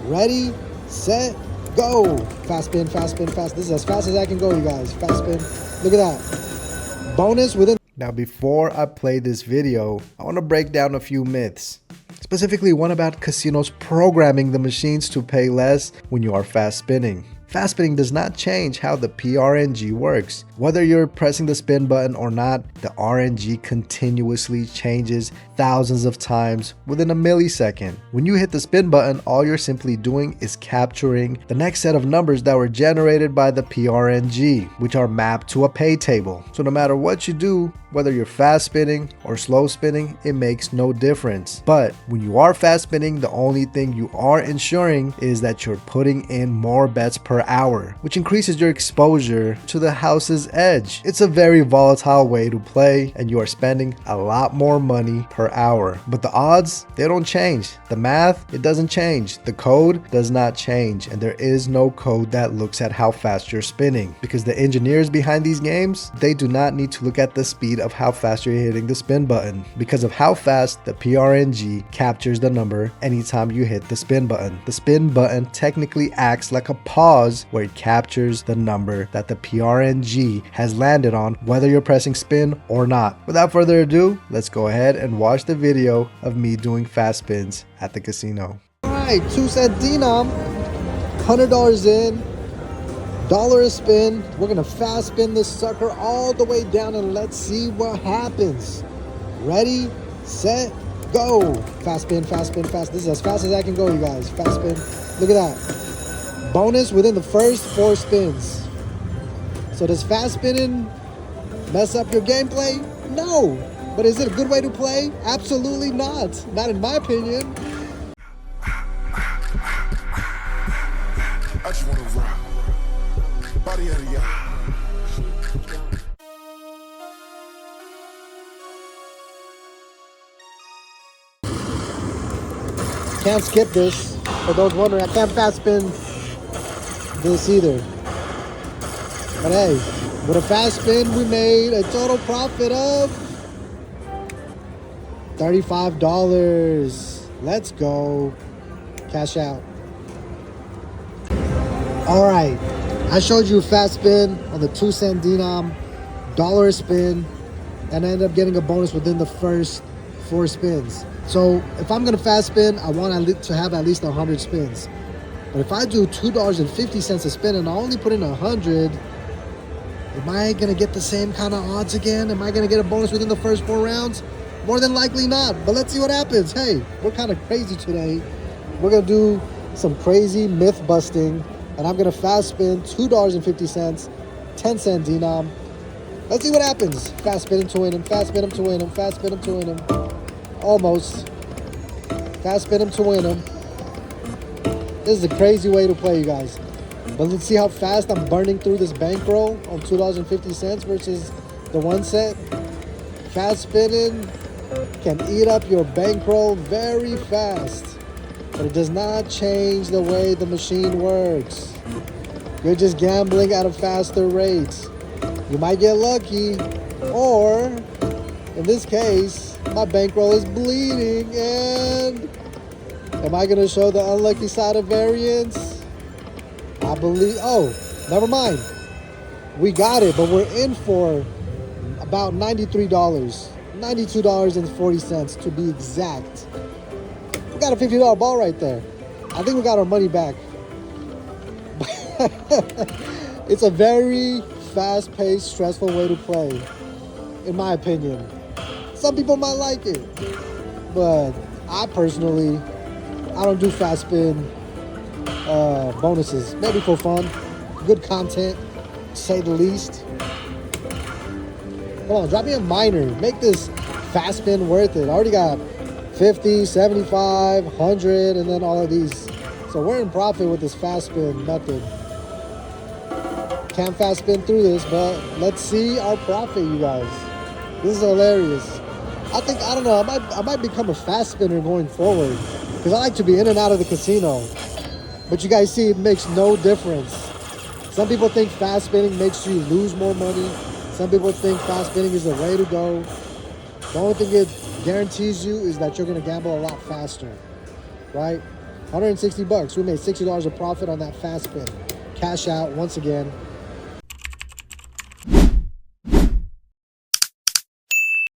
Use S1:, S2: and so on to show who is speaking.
S1: Ready, set, go. Fast spin, fast spin, fast. This is as fast as I can go, you guys. Fast spin. Look at that. Bonus within. Now, before I play this video, I want to break down a few myths. Specifically, one about casinos programming the machines to pay less when you are fast spinning. Fast spinning does not change how the PRNG works. Whether you're pressing the spin button or not, the RNG continuously changes thousands of times within a millisecond. When you hit the spin button, all you're simply doing is capturing the next set of numbers that were generated by the PRNG, which are mapped to a pay table. So no matter what you do, whether you're fast spinning or slow spinning, it makes no difference. But when you are fast spinning, the only thing you are ensuring is that you're putting in more bets per hour, which increases your exposure to the house's edge. It's a very volatile way to play, and you are spending a lot more money per hour. But the odds, they don't change. The math, it doesn't change. The code does not change, and there is no code that looks at how fast you're spinning, because the engineers behind these games, they do not need to look at the speed of how fast you're hitting the spin button, because of how fast the PRNG captures the number anytime you hit the spin button. The spin button technically acts like a pause where it captures the number that the PRNG has landed on, whether you're pressing spin or not. Without further ado, let's go ahead and watch the video of me doing fast spins at the casino. Alright, 2-cent denom, $100 in, $1 a spin. We're gonna fast spin this sucker all the way down and let's see what happens. Ready, set, go. Fast spin, fast spin, fast. This is as fast as I can go, you guys. Fast spin. Look at that. Bonus within the first 4 spins. So does fast spinning mess up your gameplay? No. But is it a good way to play? Absolutely not. Not in my opinion.
S2: I just wanna rock. Body out of y'all.
S1: Can't skip this. For those wondering, I can't fast spin this either. But hey, with a fast spin, we made a total profit of $35. Let's go. Cash out. All right. I showed you a fast spin on the 2-cent denom, $1 a spin, and I ended up getting a bonus within the first 4 spins. So if I'm gonna fast spin, I want to have at least 100 spins. But if I do $2.50 a spin and I only put in 100, am I gonna get the same kind of odds again? Am I gonna get a bonus within the first 4 rounds? More than likely not, but let's see what happens. Hey, we're kind of crazy today. We're gonna do some crazy myth busting. And I'm gonna fast spin $2.50, 10-cent denom. Let's see what happens. Fast spin him to win him, fast spin him to win him, fast spin him to win him. Almost. Fast spin him to win him. This is a crazy way to play, you guys. But let's see how fast I'm burning through this bankroll on $2.50 versus the 1 cent. Fast spinning can eat up your bankroll very fast. But it does not change the way the machine works. You're just gambling at a faster rate. You might get lucky, or in this case, my bankroll is bleeding, and am I gonna show the unlucky side of variance? I believe, oh, never mind. We got it, but we're in for about $93, $92.40 to be exact. We got a $50 ball right there. I think we got our money back. It's a very fast-paced, stressful way to play, in my opinion. Some people might like it, but I personally, I don't do fast spin bonuses. Maybe for fun, good content, to say the least. Come on, drop me a minor. Make this fast spin worth it. I already got 50, 75, 100, and then all of these. So we're in profit with this fast spin method. Can't fast spin through this, but let's see our profit, you guys. This is hilarious. I don't know, I might become a fast spinner going forward, because I like to be in and out of the casino. But you guys see, it makes no difference. Some people think fast spinning makes you lose more money. Some people think fast spinning is the way to go. The only thing it guarantees you is that you're going to gamble a lot faster, right? 160 bucks. We made $60 of profit on that fast spin. Cash out once again.